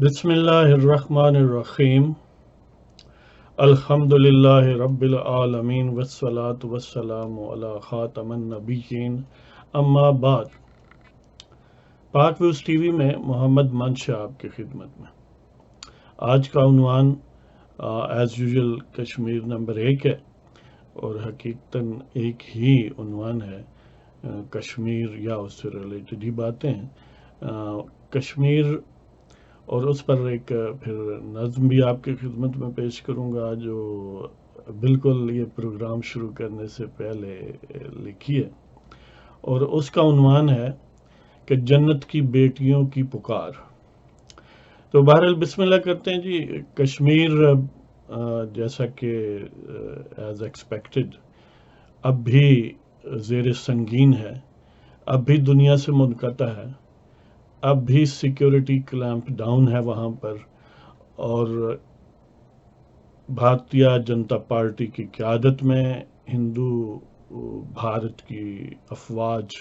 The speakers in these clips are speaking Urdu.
بسم اللہ الرحمن الرحیم الحمد للہ رب العالمین والصلاة والسلام علی خاتم النبیین اما بعد۔ پاک ویوز ٹی وی میں محمد منشا آپ کی خدمت میں۔ آج کا عنوان ایز یوزول کشمیر نمبر 1 ہے، اور حقیقتاً ایک ہی عنوان ہے، کشمیر یا اس سے ریلیٹڈ ہی باتیں ہیں۔ کشمیر اور اس پر ایک پھر نظم بھی آپ کی خدمت میں پیش کروں گا، جو بالکل یہ پروگرام شروع کرنے سے پہلے لکھی ہے، اور اس کا عنوان ہے کہ جنت کی بیٹیوں کی پکار۔ تو بہرحال بسم اللہ کرتے ہیں جی۔ کشمیر جیسا کہ ایز ایکسپیکٹڈ اب بھی زیر سنگین ہے، اب بھی دنیا سے منقطع ہے، اب بھی سیکیورٹی کلیمپ ڈاؤن ہے وہاں پر، اور بھارتیہ جنتا پارٹی کی قیادت میں ہندو بھارت کی افواج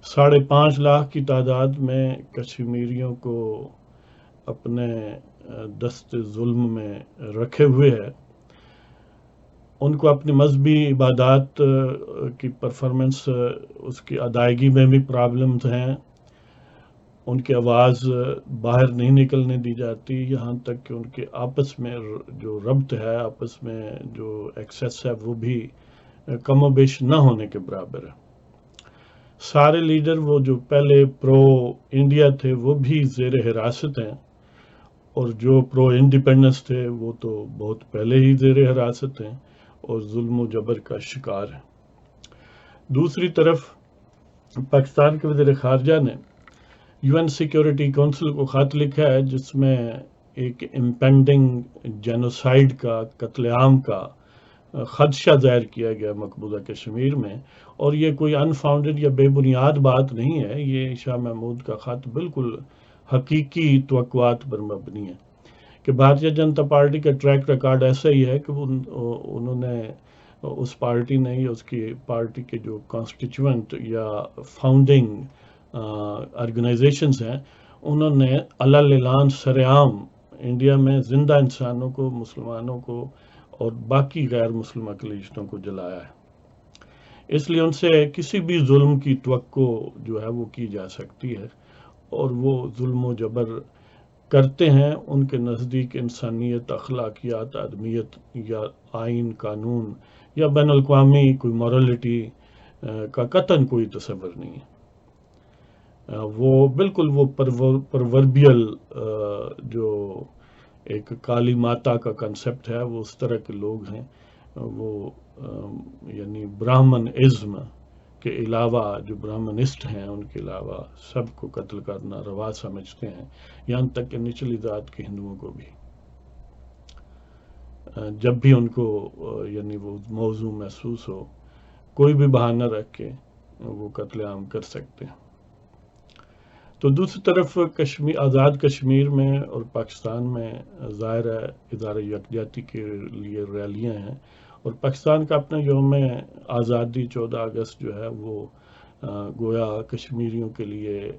5.5 لاکھ کی تعداد میں کشمیریوں کو اپنے دست ظلم میں رکھے ہوئے ہے۔ ان کو اپنی مذہبی عبادات کی پرفارمنس، اس کی ادائیگی میں بھی پرابلمز ہیں، ان کی آواز باہر نہیں نکلنے دی جاتی، یہاں تک کہ ان کے آپس میں جو ربط ہے، آپس میں جو ایکسیس ہے، وہ بھی کم و بیش نہ ہونے کے برابر ہے۔ سارے لیڈر وہ جو پہلے پرو انڈیا تھے وہ بھی زیر حراست ہیں، اور جو پرو انڈیپینڈنس تھے وہ تو بہت پہلے ہی زیر حراست ہیں اور ظلم و جبر کا شکار ہیں۔ دوسری طرف پاکستان کے وزیر خارجہ نے یو این سیکیورٹی کونسل کو خط لکھا ہے، جس میں ایک امپینڈنگ جینوسائیڈ کا، قتل عام کا خدشہ ظاہر کیا گیا مقبوضہ کشمیر میں، اور یہ کوئی انفاؤنڈڈ یا بے بنیاد بات نہیں ہے۔ یہ شاہ محمود کا خط بالکل حقیقی توقعات پر مبنی ہے کہ بھارتیہ جنتا پارٹی کا ٹریک ریکارڈ ایسا ہی ہے کہ انہوں نے اس پارٹی نے یا اس کی پارٹی کے جو کانسٹیچوئنٹ یا فاؤنڈنگ آرگنائزیشنز ہیں، انہوں نے علل اعلان سرعام انڈیا میں زندہ انسانوں کو، مسلمانوں کو اور باقی غیر مسلم اقلیتوں کو جلایا ہے۔ اس لیے ان سے کسی بھی ظلم کی توقع جو ہے وہ کی جا سکتی ہے، اور وہ ظلم و جبر کرتے ہیں۔ ان کے نزدیک انسانیت، اخلاقیات، آدمیت یا آئین، قانون یا بین الاقوامی کوئی مورالٹی کا قطعاً کوئی تصور نہیں ہے۔ وہ بالکل وہ پروربیل جو ایک کالی ماتا کا کنسپٹ ہے، وہ اس طرح کے لوگ ہیں۔ وہ یعنی برہمن ازم کے علاوہ جو برہمنسٹ ہیں، ان کے علاوہ سب کو قتل کرنا روا سمجھتے ہیں، یہاں تک کہ نچلی ذات کے ہندوؤں کو بھی، جب بھی ان کو یعنی وہ موضوع محسوس ہو، کوئی بھی بہانہ رکھ کے وہ قتل عام کر سکتے ہیں۔ تو دوسری طرف آزاد کشمیر میں اور پاکستان میں ظاہر ہے ادارہ یکجہتی کے لیے ریلیاں ہیں، اور پاکستان کا اپنا یوم آزادی 14 اگست جو ہے وہ گویا کشمیریوں کے لیے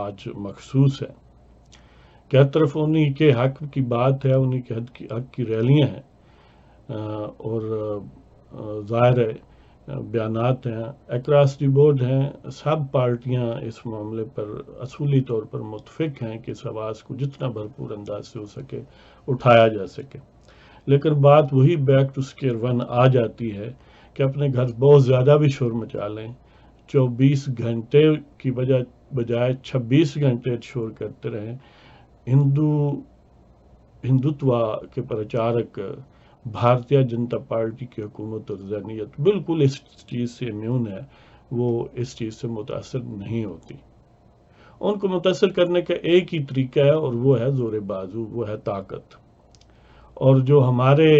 آج مخصوص ہے کہ ہر طرف انہی کے حق کی بات ہے، انہی کے حق کی ریلیاں ہیں، اور ظاہر ہے بیانات ہیں، اکراس دی بورڈ ہیں۔ سب پارٹیاں اس معاملے پر اصولی طور پر متفق ہیں کہ اس آواز کو جتنا بھرپور انداز سے ہو سکے اٹھایا جا سکے، لیکن بات وہی بیک ٹو اسکوائر ون آ جاتی ہے کہ اپنے گھر بہت زیادہ بھی شور مچا لیں، 24 گھنٹے کی بجائے 26 گھنٹے شور کرتے رہیں، ہندوتوا کے پرچارک بھارتیہ جنتا پارٹی کی حکومت اور ذہنیت بالکل اس چیز سے امیون ہے، وہ اس چیز سے متاثر نہیں ہوتی۔ ان کو متاثر کرنے کا ایک ہی طریقہ ہے، اور وہ ہے زور بازو، وہ ہے طاقت۔ اور جو ہمارے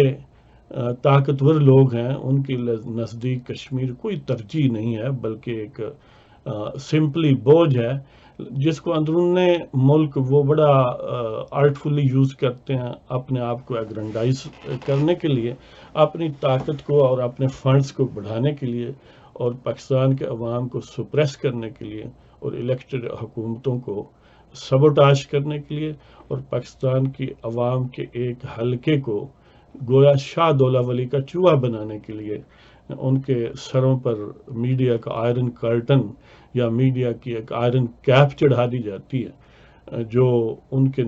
طاقتور لوگ ہیں، ان کے نزدیک کشمیر کوئی ترجیح نہیں ہے، بلکہ ایک سمپلی بوجھ ہے، جس کو اندرون ملک وہ بڑا آرٹفلی یوز کرتے ہیں اپنے آپ کو ایگرینڈائز کرنے کے لیے، اپنی طاقت کو اور اپنے فنڈز کو بڑھانے کے لیے، اور پاکستان کے عوام کو سپریس کرنے کے لیے، اور الیکٹڈ حکومتوں کو سبوٹاج کرنے کے لیے اور پاکستان کی عوام کے ایک حلقے کو گویا شاہ دولہ ولی کا چوہا بنانے کے لیے ان کے سروں پر میڈیا کا آئرن کرٹن یا میڈیا کی ایک آئرن کیپ چڑھا دی جاتی ہے، جو ان کے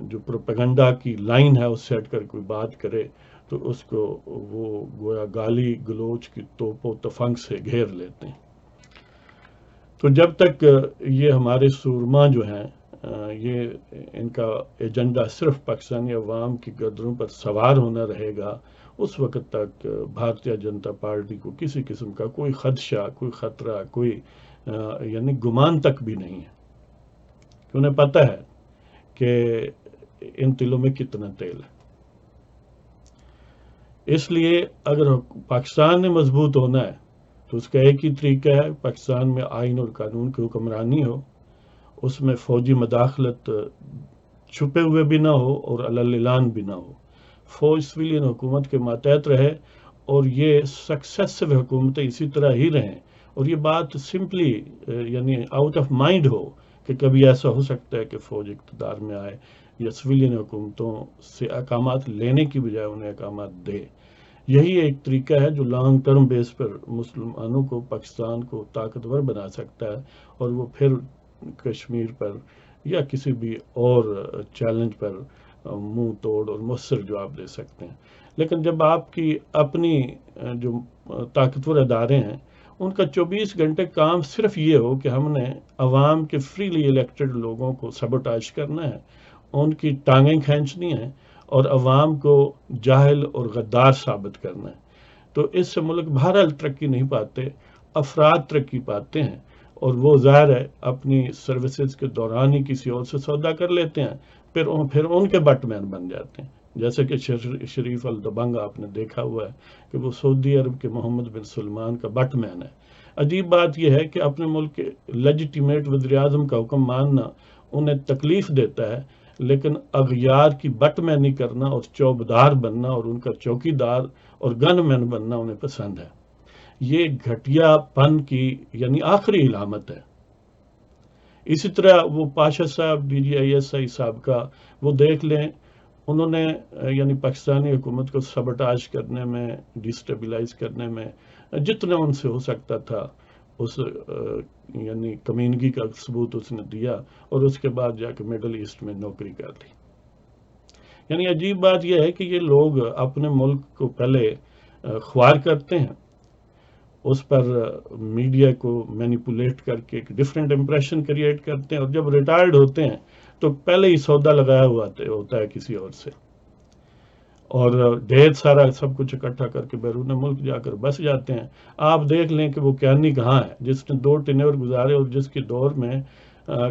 جو پروپیگنڈا کی لائن ہے اس سے ہٹ کر کوئی بات کرے تو اس کو وہ گویا گالی گلوچ کی توپ و تفنگ سے گھیر لیتے ہیں۔ تو جب تک یہ ہمارے سورما جو ہیں یہ ان کا ایجنڈا صرف پاکستانی عوام کی گردنوں پر سوار ہونا رہے گا، اس وقت تک بھارتیہ جنتا پارٹی کو کسی قسم کا کوئی خدشہ، کوئی خطرہ، کوئی یعنی گمان تک بھی نہیں ہے، کہ انہیں پتہ ہے کہ ان تلوں میں کتنا تیل ہے۔ اس لیے اگر پاکستان نے مضبوط ہونا ہے تو اس کا ایک ہی طریقہ ہے، پاکستان میں آئین اور قانون کی حکمرانی ہو، اس میں فوجی مداخلت چھپے ہوئے بھی نہ ہو اور علی اعلان بھی نہ ہو، فوج سویلین حکومت کے ماتحت رہے اور یہ سکسیسو حکومتیں اسی طرح ہی رہیں، اور یہ بات سمپلی یعنی آؤٹ آف مائنڈ ہو کہ کبھی ایسا ہو سکتا ہے کہ فوج اقتدار میں آئے یا سویلین حکومتوں سے احکامات لینے کی بجائے انہیں احکامات دے۔ یہی ایک طریقہ ہے جو لانگ ٹرم بیس پر مسلمانوں کو، پاکستان کو طاقتور بنا سکتا ہے، اور وہ پھر کشمیر پر یا کسی بھی اور چیلنج پر منہ توڑ اور مؤثر جواب دے سکتے ہیں۔ لیکن جب آپ کی اپنی جو طاقتور ادارے ہیں ان کا 24 گھنٹے کام صرف یہ ہو کہ ہم نے عوام کے فریلی الیکٹڈ لوگوں کو سبوٹاج کرنا ہے، ان کی ٹانگیں کھینچنی ہیں اور عوام کو جاہل اور غدار ثابت کرنا ہے، تو اس سے ملک بہرحال ترقی نہیں پاتے، افراد ترقی پاتے ہیں، اور وہ ظاہر ہے اپنی سروسز کے دوران ہی کسی اور سے سودا کر لیتے ہیں، پھر ان کے بٹ مین بن جاتے ہیں، جیسے کہ شریف الدبنگ آپ نے دیکھا ہوا ہے کہ وہ سعودی عرب کے محمد بن سلمان کا بٹ مین ہے۔ عجیب بات یہ ہے کہ اپنے ملک کے لیجیٹیمیٹ وزیر اعظم کا حکم ماننا انہیں تکلیف دیتا ہے، لیکن اغیار کی بٹ مینی کرنا اور چوبدار بننا اور ان کا چوکی دار اور گن مین بننا انہیں پسند ہے۔ یہ گھٹیا پن کی یعنی آخری علامت ہے۔ اسی طرح وہ پاشا صاحب DGISI صاحب کا وہ دیکھ لیں، انہوں نے یعنی پاکستانی حکومت کو سبوٹاج کرنے میں، ڈیسٹیبلائز کرنے میں جتنا ان سے ہو سکتا تھا اس یعنی کمینگی کا ثبوت اس نے دیا، اور اس کے بعد جا کے مڈل ایسٹ میں نوکری کر لی۔ یعنی عجیب بات یہ ہے کہ یہ لوگ اپنے ملک کو پہلے خوار کرتے ہیں، اس پر میڈیا کو مینیپولیٹ کر کے ایک ڈیفرنٹ امپریشن کریٹ کرتے ہیں، اور جب ریٹائرڈ ہوتے ہیں تو پہلے ہی سودا لگایا ہوا ہوتا ہے کسی اور سے، اور ڈھیر سارا سب کچھ اکٹھا کر کے بیرون ملک جا کر بس جاتے ہیں۔ آپ دیکھ لیں کہ وہ کیانی کہاں ہے جس نے 2 ٹینیور گزارے اور جس کے دور میں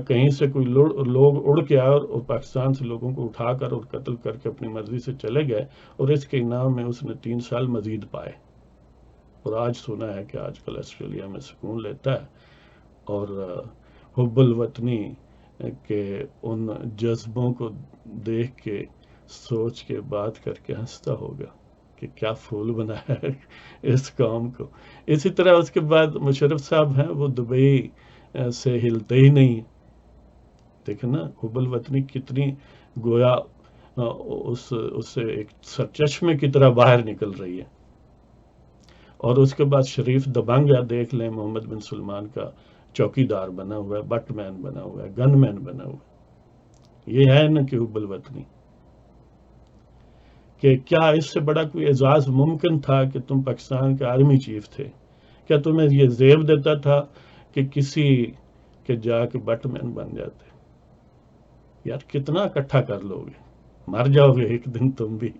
کہیں سے کوئی لوگ اڑ کے آئے اور پاکستان سے لوگوں کو اٹھا کر اور قتل کر کے اپنی مرضی سے چلے گئے، اور اس کے انعام میں اس نے 3 سال مزید پائے، اور آج سنا ہے کہ آج کل آسٹریلیا میں سکون لیتا ہے، اور حب الوطنی کے ان جذبوں کو دیکھ کے سوچ کے بات کر کے ہنستا ہوگا کہ کیا پھول بنایا ہے اس قوم کو۔ اسی طرح اس کے بعد مشرف صاحب ہیں، وہ دبئی سے ہلتے ہی نہیں، دیکھیں نا حب الوطنی کتنی گویا اس سے ایک سرچشمے کی طرح باہر نکل رہی ہے۔ اور اس کے بعد شریف دبنگ دیکھ لیں، محمد بن سلمان کا چوکی دار بنا ہوا ہے، بٹ مین بنا ہوا ہے، گن مین بنا ہوا ہے۔ یہ ہے نا کہ حب الوطنی، کہ کیا اس سے بڑا کوئی اعزاز ممکن تھا کہ تم پاکستان کے آرمی چیف تھے؟ کیا تمہیں یہ زیب دیتا تھا کہ کسی کے جا کے بٹ مین بن جاتے؟ یار کتنا اکٹھا کر لو گے، مر جاؤ گے ایک دن تم بھی۔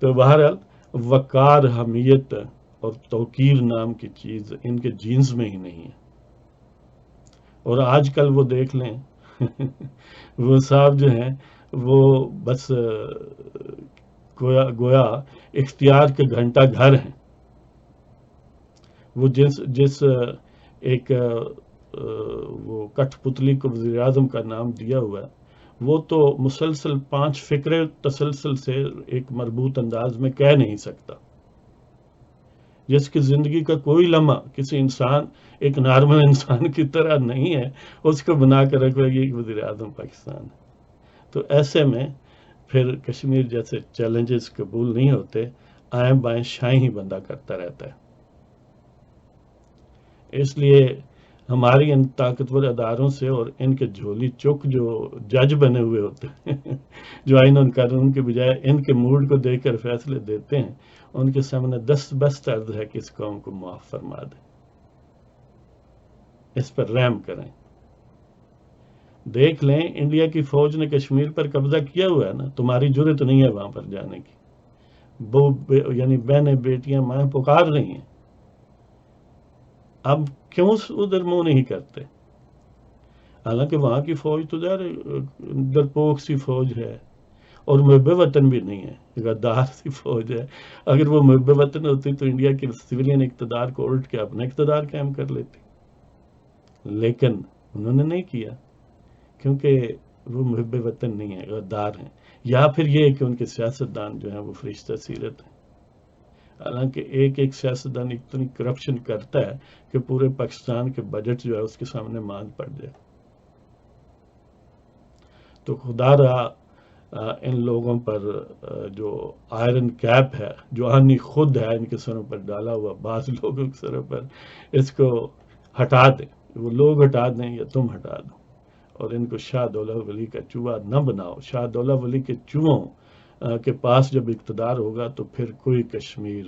تو بہرحال وقار، حمیت اور توقیر نام کی چیز ان کے جینز میں ہی نہیں ہے۔ اور آج کل وہ دیکھ لیں وہ صاحب جو ہیں وہ بس گویا اختیار کے گھنٹہ گھر ہیں، وہ جس ایک وہ کٹھ پتلی کو وزیر اعظم کا نام دیا ہوا ہے، وہ تو مسلسل 5 فقرے تسلسل سے ایک مربوط انداز میں کہہ نہیں سکتا، جس کی زندگی کا کوئی لمحہ کسی انسان ایک نارمل انسان کی طرح نہیں ہے، اس کو بنا کر رکھے گی کہ وزیر اعظم پاکستان ہے۔ تو ایسے میں پھر کشمیر جیسے چیلنجز قبول نہیں ہوتے، آئیں بائیں شائیں ہی بندہ کرتا رہتا ہے۔ اس لیے ہماری ان طاقتور اداروں سے اور ان کے جھولی چوک جو جج بنے ہوئے ہوتے ہیں جو آئین اور قانون کے بجائے ان کے موڈ کو دیکھ کر فیصلے دیتے ہیں، ان کے سامنے دست بست عرض ہے کہ اس قوم کو معاف فرما دیں، اس پر رحم کریں۔ دیکھ لیں انڈیا کی فوج نے کشمیر پر قبضہ کیا ہوا ہے نا، تمہاری جرت نہیں ہے وہاں پر جانے کی، یعنی بہنیں بیٹیاں مائیں پکار رہی ہیں، اب کیوں ادھر منہ نہیں کرتے؟ حالانکہ وہاں کی فوج تو ڈرپوک سی فوج ہے اور محب وطن بھی نہیں ہے، غدار سی فوج ہے۔ اگر وہ محب وطن ہوتی تو انڈیا کے سویلین اقتدار کو الٹ کے اپنا اقتدار قائم کر لیتی، لیکن انہوں نے نہیں کیا کیونکہ وہ محب وطن نہیں ہے، غدار ہیں، یا پھر یہ کہ ان کے سیاستدان جو ہیں وہ فرشتہ سیرت ہیں۔ حالانکہ ایک سیاستدان اتنی کرپشن کرتا ہے کہ پورے پاکستان کے بجٹ جو ہے اس کے سامنے ماند پڑ جائے۔ تو خدا رہا ان لوگوں پر جو آئرن کیپ ہے، جو آنی خود ہے ان کے سروں پر ڈالا ہوا، بعض لوگوں کے سروں پر، اس کو ہٹا دیں، وہ لوگ ہٹا دیں یا تم ہٹا دو، اور ان کو شاہ دولہ ولی کا چوہا نہ بناؤ۔ شاہ دولہ ولی کے چوہوں کے پاس جب اقتدار ہوگا تو پھر کوئی کشمیر،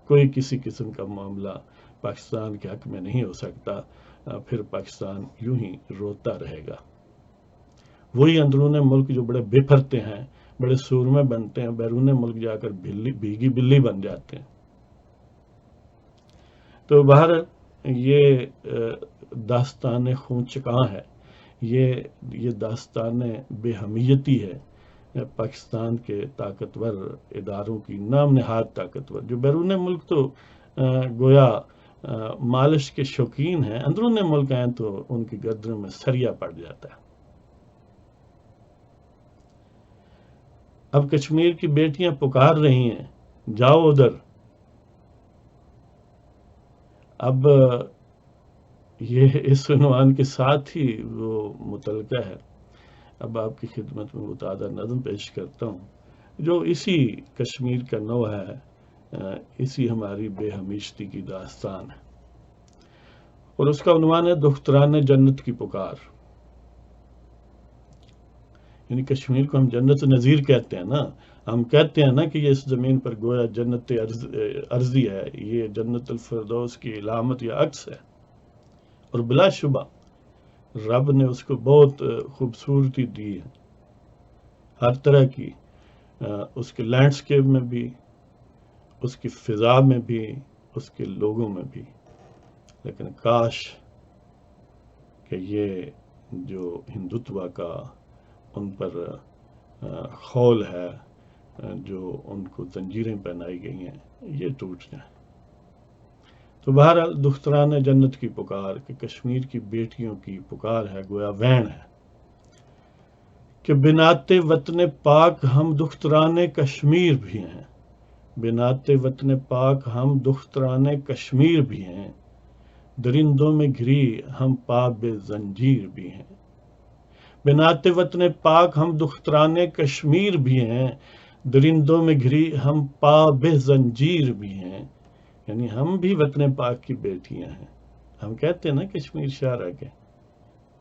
کوئی کسی قسم کا معاملہ پاکستان کے حق میں نہیں ہو سکتا، پھر پاکستان یوں ہی روتا رہے گا۔ وہی اندرون ملک جو بڑے بپھرتے ہیں، بڑے سورمے بنتے ہیں، بیرون ملک جا کر بھیگی بلی بن جاتے ہیں۔ تو باہر یہ داستان خون چکاں ہے، یہ داستان بے حمیتی ہے پاکستان کے طاقتور اداروں کی، نام نہاد طاقتور، جو بیرون ملک تو گویا مالش کے شوقین ہیں، اندرون ملک ہیں تو ان کی گردنوں میں سریا پڑ جاتا ہے۔ اب کشمیر کی بیٹیاں پکار رہی ہیں، جاؤ ادھر۔ اب یہ اس عنوان کے ساتھ ہی وہ متعلقہ ہے۔ اب آپ کی خدمت میں متعدد نظم پیش کرتا ہوں جو اسی کشمیر کا نو ہے، اسی ہماری بے ہمیشتی کی داستان ہے، اور اس کا عنوان ہے دختران جنت کی پکار۔ یعنی کشمیر کو ہم جنت نظیر کہتے ہیں نا، ہم کہتے ہیں نا کہ یہ اس زمین پر گویا جنت ارضی ہے، یہ جنت الفردوس کی علامت یا عکس ہے، اور بلا شبہ رب نے اس کو بہت خوبصورتی دی ہے، ہر طرح کی، اس کے لینڈسکیپ میں بھی، اس کی فضا میں بھی، اس کے لوگوں میں بھی۔ لیکن کاش کہ یہ جو ہندوتوا کا ان پر خول ہے، جو ان کو زنجیریں پہنائی گئی ہیں، یہ ٹوٹ جائیں۔ تو بہرحال دختران جنت کی پکار، کہ کشمیر کی بیٹیوں کی پکار ہے، گویا وین ہے کہ بنات وطن پاک ہم دختران کشمیر بھی ہیں، بنات وطن پاک ہم دختران کشمیر بھی ہیں، درندوں میں گھری ہم پاب زنجیر بھی ہیں۔ بنات وطن پاک ہم دختران کشمیر بھی ہیں، درندوں میں گھری ہم پاب زنجیر بھی ہیں۔ یعنی ہم بھی وطن پاک کی بیٹیاں ہیں۔ ہم کہتے ہیں نا کشمیر شاہ رہ گئے،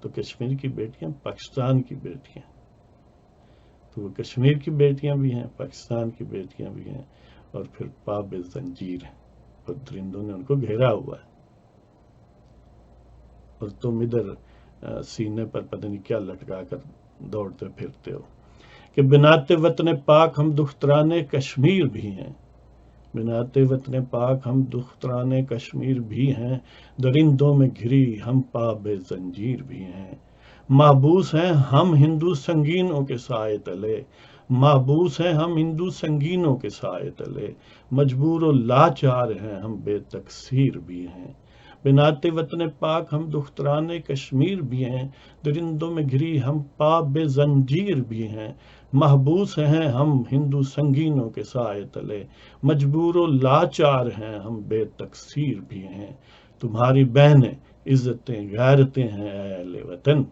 تو کشمیر کی بیٹیاں پاکستان کی بیٹیاں، تو وہ کشمیر کی بیٹیاں بھی ہیں، پاکستان کی بیٹیاں بھی ہیں، اور پھر پاب زنجیر ہیں، اور درندوں نے ان کو گھیرا ہوا ہے، اور تم ادھر سینے پر پتہ نہیں کیا لٹکا کر دوڑتے پھرتے ہو۔ کہ بنات وطن پاک ہم دختران کشمیر بھی ہیں، بنات وطن پاک ہم دختران کشمیر بھی ہیں، درندوں میں گھری ہم پاب زنجیر بھی ہیں۔ محبوس ہیں ہم ہندو سنگینوں کے سائے تلے، محبوس ہیں ہم ہندو سنگینوں کے سائے تلے، مجبور و لاچار ہیں ہم بے تقصیر بھی ہیں۔ بنات وطن پاک ہم دختران کشمیر بھی ہیں، درندوں میں گھری ہم پاب زنجیر بھی ہیں۔ محبوس ہیں ہم ہندو سنگینوں کے سائے تلے، مجبور و لاچار ہیں ہم بے تقصیر بھی ہیں، تمہاری بہنیں عزتیں غیرتیں ہیں اے اہل وطن،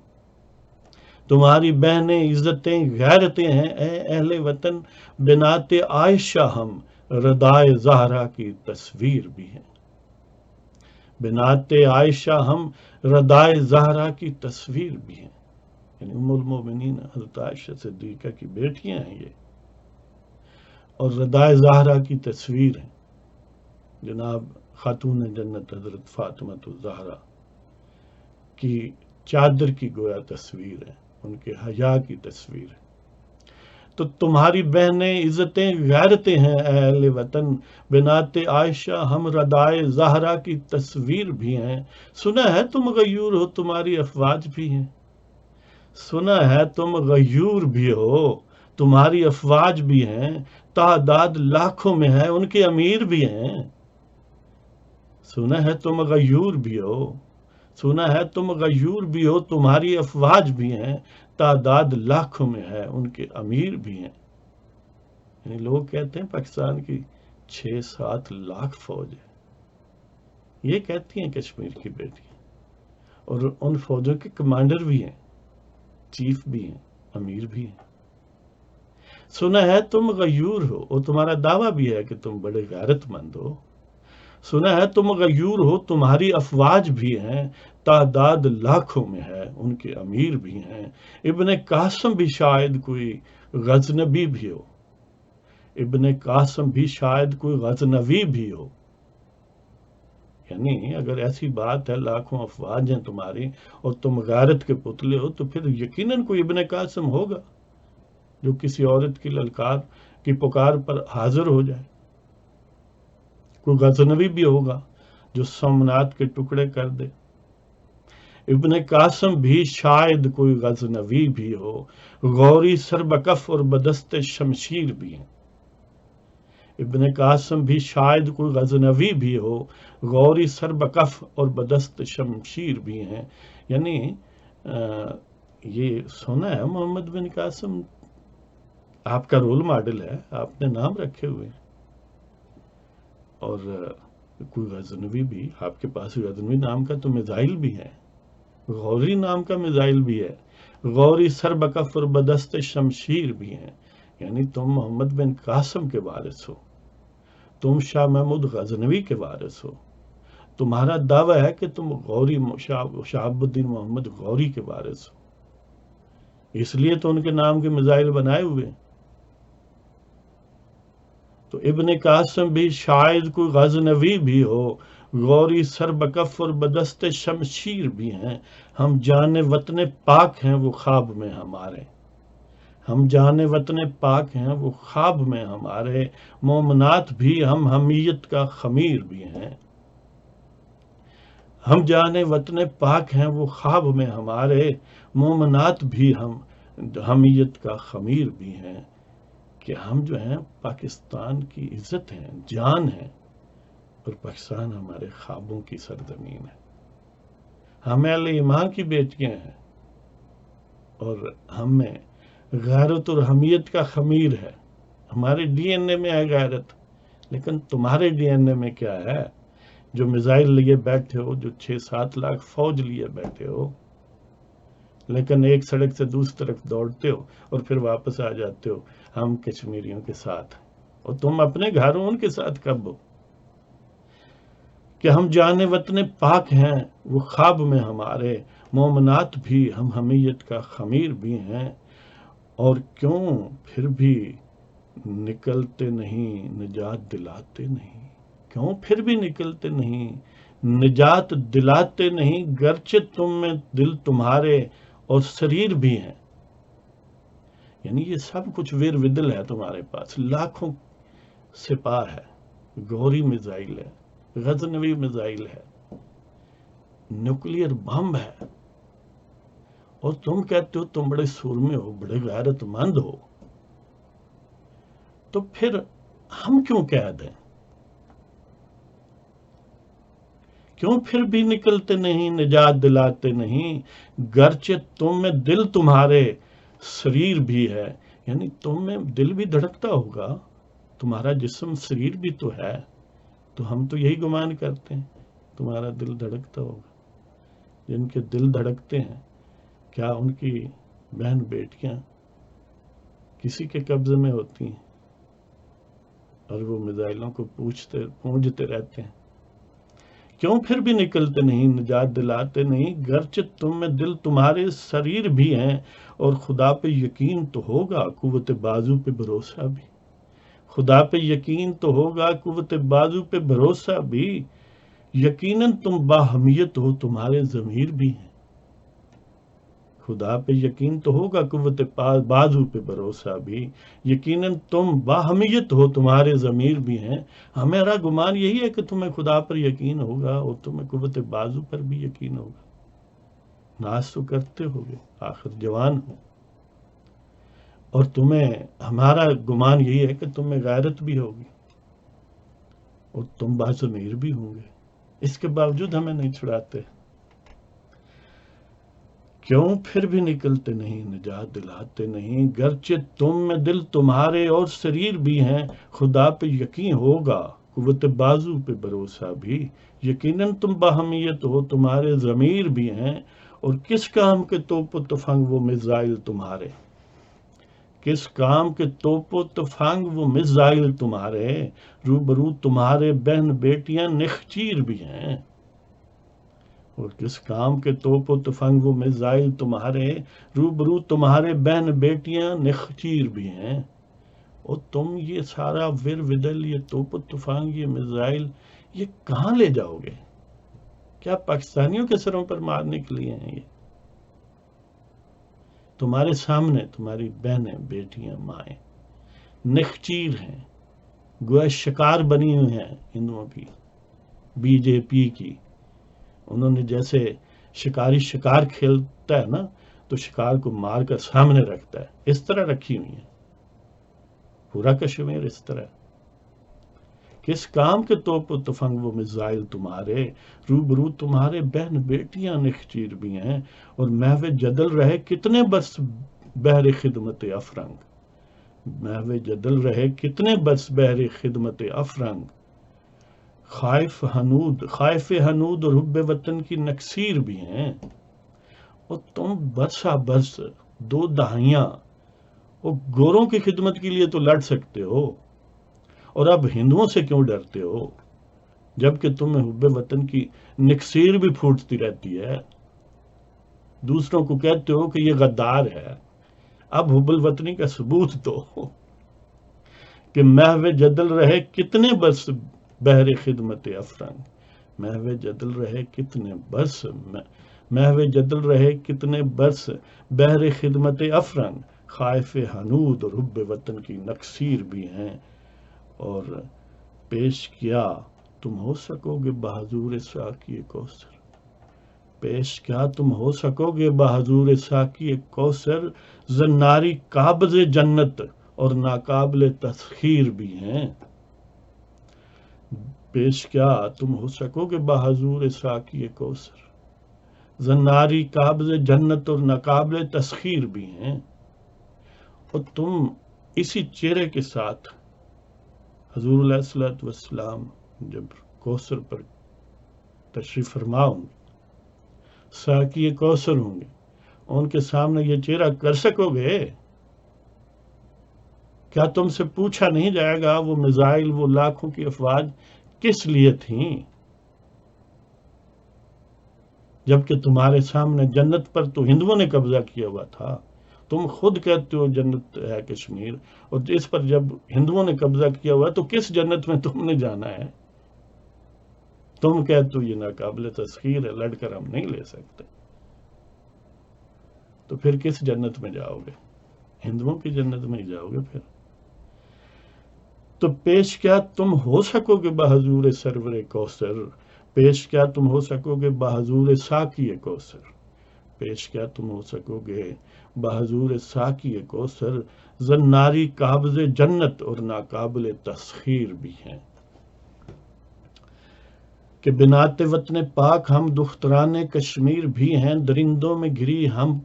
تمہاری بہنیں عزتیں غیرتیں ہیں اے اہل وطن، بنات عائشہ ہم ردائے زہرا کی تصویر بھی ہیں، بنات عائشہ ہم ردائے زہرا کی تصویر بھی ہیں، یعنی ام المومنین حضرت عائشہ صدیقہ کی بیٹیاں ہیں یہ، اور ردائے زہرا کی تصویر ہیں جناب خاتون جنت حضرت فاطمہ الزہرا کی چادر کی گویا تصویر ہے، ان کے حیا کی تصویر ہے۔ تو تمہاری بہنیں عزتیں غیرتیں ہیں اے اہل وطن، بنات عائشہ ہم ردائے زہرا کی تصویر بھی ہیں، سنا ہے تم غیور ہو تمہاری افواج بھی ہیں، سنا ہے تم غیور بھی ہو تمہاری افواج بھی ہیں، تعداد لاکھوں میں ہے ان کے امیر بھی ہیں، سنا ہے تم غیور بھی ہو، سنا ہے تم غیور بھی ہو تمہاری افواج بھی ہیں، تعداد لاکھوں میں ہے ان کے امیر بھی ہیں، یعنی لوگ کہتے ہیں پاکستان کی 6-7 لاکھ فوج ہے، یہ کہتی ہیں کشمیر کی بیٹیاں، اور ان فوجوں کے کمانڈر بھی ہیں، چیف بھی ہیں، امیر بھی ہیں۔ سنا ہے تم غیور ہو، اور تمہارا دعویٰ بھی ہے کہ تم بڑے غیرت مند ہو، سنا ہے تم غیور ہو تمہاری افواج بھی ہیں، تعداد لاکھوں میں ہے ان کے امیر بھی ہیں، ابن قاسم بھی شاید کوئی غزنبی بھی ہو، ابن قاسم بھی شاید کوئی غزنوی بھی ہو، یعنی اگر ایسی بات ہے لاکھوں افواج ہیں تمہاری اور تم غیرت کے پتلے ہو تو پھر یقیناً کوئی ابن قاسم ہوگا جو کسی عورت کی للکار کی پکار پر حاضر ہو جائے، کوئی غزنوی بھی ہوگا جو سومنات کے ٹکڑے کر دے، ابن قاسم بھی شاید کوئی غزنوی بھی ہو، غوری سربکف اور بدست شمشیر بھی ہیں، ابن قاسم بھی شاید کوئی غزنوی بھی ہو، غوری سربکف اور بدست شمشیر بھی ہیں، یعنی یہ سنا ہے محمد بن قاسم آپ کا رول ماڈل ہے، آپ نے نام رکھے ہوئے ہیں، اور کوئی غزنوی بھی آپ کے پاس، غزنوی نام کا تو میزائل بھی ہے، غوری نام کا میزائل بھی ہے، غوری سربکف اور بدست شمشیر بھی ہیں، یعنی تم محمد بن قاسم کے وارث ہو، تم شاہ محمود غزنوی کے وارث ہو، تمہارا دعویٰ ہے کہ تم غوری شہاب الدین محمد غوری کے وارث ہو، اس لیے تو ان کے نام کے میزائل بنائے ہوئے ہیں۔ تو ابن قاسم بھی شاید کوئی غزنوی بھی ہو، غوری سربکف اور بدست شمشیر بھی ہیں، ہم جان وطن پاک ہیں وہ خواب میں ہمارے، ہم جان وطن پاک ہیں وہ خواب میں ہمارے، مومنات بھی ہم حمیت کا خمیر بھی ہیں، ہم جان وطن پاک ہیں وہ خواب میں ہمارے، مومنات بھی ہم حمیت کا خمیر بھی ہیں، کہ ہم جو ہیں پاکستان کی عزت ہیں، جان ہیں، اور پاکستان ہمارے خوابوں کی سرزمین ہے، ہم اہل ایمان کی بیٹیاں ہیں، اور ہم میں غیرت اور حمیت کا خمیر ہے، ہمارے ڈی این اے میں ہے غیرت، لیکن تمہارے ڈی این اے میں کیا ہے؟ جو میزائل لیے بیٹھے ہو، جو 6-7 لاکھ فوج لیے بیٹھے ہو، لیکن ایک سڑک سے دوسری طرف دوڑتے ہو اور پھر واپس آ جاتے ہو ہم کشمیریوں کے ساتھ، اور تم اپنے گھروں ان کے ساتھ کب ہو؟ کہ ہم جان وطن پاک ہیں وہ خواب میں ہمارے، مومنات بھی ہم حمیت کا خمیر بھی ہیں، اور کیوں پھر بھی نکلتے نہیں نجات دلاتے نہیں، کیوں پھر بھی نکلتے نہیں نجات دلاتے نہیں، گرچہ تم میں دل تمہارے اور شریر بھی ہیں، یعنی یہ سب کچھ ویر ودل ہے تمہارے پاس، لاکھوں سپاہ ہے، گوری میزائل ہے، غزنوی میزائل ہے، نیوکلیئر بم ہے، اور تم کہتے ہو تم بڑے سورمے ہو، بڑے غیرت مند ہو، تو پھر ہم کیوں قید ہیں؟ کیوں پھر بھی نکلتے نہیں نجات دلاتے نہیں، گرچہ تم میں دل تمہارے شریر بھی ہے، یعنی تم میں دل بھی دھڑکتا ہوگا، تمہارا جسم شریر بھی تو ہے، تو ہم تو یہی گمان کرتے ہیں تمہارا دل دھڑکتا ہوگا۔ جن کے دل دھڑکتے ہیں، کیا ان کی بہن بیٹیاں کسی کے قبضے میں ہوتی ہیں اور وہ میزائلوں کو پونجتے رہتے ہیں؟ کیوں پھر بھی نکلتے نہیں، نجات دلاتے نہیں؟ گرچہ تم میں دل تمہارے شریر بھی ہیں، اور خدا پہ یقین تو ہوگا، قوت بازو پہ بھروسہ بھی۔ خدا پہ یقین تو ہوگا، قوت بازو پہ بھروسہ بھی۔ یقیناً تم باہمیت ہو، تمہارے ضمیر بھی ہیں۔ خدا پہ یقین تو ہوگا، قوت بازو پہ بھروسہ بھی۔ یقیناً تم باہمیت ہو، تمہارے ضمیر بھی ہیں۔ ہمارا گمان یہی ہے کہ تمہیں خدا پر یقین ہوگا اور تمہیں قوت بازو پر بھی یقین ہوگا۔ ناز تو کرتے ہوگے، آخر جوان ہو، اور ہمارا گمان یہی ہے کہ تمہیں غیرت بھی ہوگی اور تم باضمیر بھی ہوں گے۔ اس کے باوجود ہمیں نہیں چھڑاتے۔ کیوں پھر بھی نکلتے نہیں، نجات دلاتے نہیں؟ گرچہ تم میں دل تمہارے اور شریر بھی ہیں، خدا پہ یقین ہوگا، قوت بازو پہ بھروسہ بھی۔ یقیناً تم باہمیت ہو، تمہارے ضمیر بھی ہیں، اور کس کام کے توپ و تفنگ وہ میزائل تمہارے؟ کس کام کے توپ و تفنگ وہ میزائل تمہارے؟ روبرو تمہارے بہن بیٹیاں نخچیر بھی ہیں، اور کس کام کے توپ و تفنگ وہ میزائل تمہارے؟ روبرو تمہارے بہن بیٹیاں نخچیر بھی ہیں، اور تم یہ سارا ودل، یہ توپ و تفنگ، یہ میزائل، یہ کہاں لے جاؤ گے؟ کیا پاکستانیوں کے سروں پر مارنے کے لیے ہیں؟ یہ تمہارے سامنے تمہاری بہنیں، بیٹیاں، مائیں نخچیر ہیں، گویا شکار بنی ہوئی ہیں ہندوؤں کی، بی جے پی کی۔ انہوں نے جیسے شکاری شکار کھیلتا ہے نا، تو شکار کو مار کر سامنے رکھتا ہے، اس طرح رکھی ہوئی ہیں پورا کشمیر اس طرح۔ کس کام کے توپ و تفنگ وہ میزائل تمہارے؟ روبرو تمہارے بہن بیٹیاں نخچیر بھی ہیں، اور محو جدل رہے کتنے برس بہر خدمت افرنگ۔ محو جدل رہے کتنے برس بہر خدمت افرنگ۔ خائف حنود اور حب وطن کی نکسیر بھی ہیں، اور تم برسا برس 2 دہائیاں اور گوروں کی خدمت کے لیے تو لڑ سکتے ہو، اور اب ہندوؤں سے کیوں ڈرتے ہو؟ جبکہ تمہیں حب وطن کی نکسیر بھی پھوٹتی رہتی ہے، دوسروں کو کہتے ہو کہ یہ غدار ہے۔ اب حب الوطنی کا ثبوت دو کہ محو جدل رہے کتنے برس بہر خدمت افرنگ۔ محو جدل رہے کتنے برس، محو جدل رہے کتنے برس بہر خدمت افرنگ۔ خائف حنود اور حب وطن کی نکسیر بھی ہیں، اور پیش کیا تم ہو سکو گے بحضور ساقی کوثر۔ پیش کیا تم ہو سکو گے بحضور ساقی کوثر، زناری قابض جنت اور ناقابل تسخیر بھی ہیں۔ پیش کیا تم ہو سکو گے بحضور ساقی کوثر، زناری قابض جنت اور ناقابل تسخیر بھی ہیں، اور تم اسی چہرے کے ساتھ حضور علیہ الصلوۃ والسلام جب کوثر پر تشریف فرما ہوں گے، ساقی کوثر ہوں گے، ان کے سامنے یہ چہرہ کر سکو گے؟ کیا تم سے پوچھا نہیں جائے گا وہ میزائل، وہ لاکھوں کی افواج کس لیے تھیں؟ جبکہ تمہارے سامنے جنت پر تو ہندوؤں نے قبضہ کیا ہوا تھا۔ تم خود کہتے ہو جنت ہے کشمیر، اور اس پر جب ہندوؤں نے قبضہ کیا ہوا تو کس جنت میں تم نے جانا ہے؟ تم کہتے ہو یہ ناقابل تسخیر ہے، لڑ کر ہم نہیں لے سکتے، تو پھر کس جنت میں جاؤ گے؟ ہندوؤں کی جنت میں ہی جاؤ گے پھر۔ تو پیش کیا تم ہو سکو گے بحضور سرور کوثر، پیش کیا تم ہو سکو گے بحضور ساقی کوثر، پیش کیا تم ہو سکو گے بحضور ساقی کوثر، زناری قابض جنت اور ناقابل تسخیر بھی ہیں۔ کہ بنات وطن پاک ہم دختران کشمیر بھی ہیں، درندوں میں گھری ہم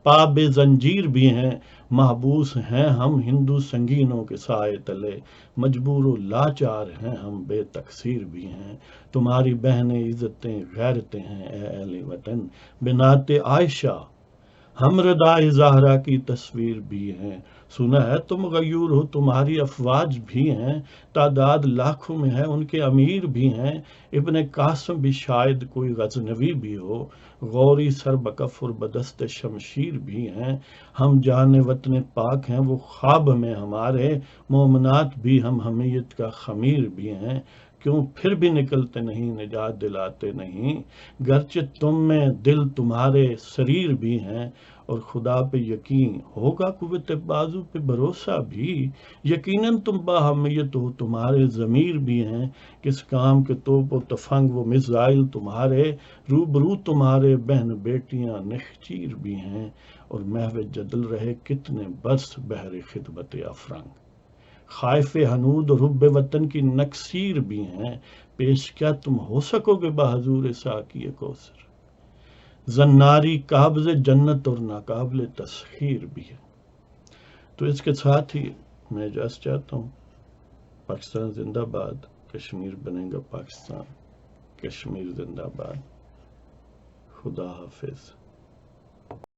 پا بے زنجیر بھی ہیں، محبوس ہیں ہم ہندو سنگینوں کے سائے تلے، مجبور و لاچار ہیں ہم بے تقصیر بھی ہیں، تمہاری بہنیں عزتیں غیرتیں ہیں اے اہل وطن، بنات عائشہ ہم ردائے زہرا کی تصویر بھی ہیں، سنا ہے تم غیور ہو تمہاری افواج بھی ہیں، تعداد لاکھوں میں ہے ان کے امیر بھی ہیں، ابن قاسم بھی شاید کوئی غزنوی بھی ہو، غوری سر بکف اور بدست شمشیر بھی ہیں، ہم جان وطن پاک ہیں وہ خواب میں ہمارے، مومنات بھی ہم حمیت کا خمیر بھی ہیں، کیوں پھر بھی نکلتے نہیں نجات دلاتے نہیں، گرچہ تم میں دل تمہارے سریر بھی ہیں، اور خدا پہ یقین ہوگا قوت بازو پہ بھروسہ بھی، یقیناً تم باہمیت ہو تمہارے ضمیر بھی ہیں، کس کام کے توپ و تفنگ و میزائل تمہارے، روبرو تمہارے بہن بیٹیاں نخچیر بھی ہیں، اور محو جدل رہے کتنے برس بہر خدمت افرنگ، خائف حنود اور حب وطن کی نکسیر بھی ہیں، پیش کیا تم ہو سکو گے بحضور ساقی کوثر، زناری قابض جنت اور ناقابل تسخیر بھی ہے۔ تو اس کے ساتھ ہی میں اجازت چاہتا ہوں، پاکستان زندہ باد، کشمیر بنے گا پاکستان، کشمیر زندہ باد، خدا حافظ۔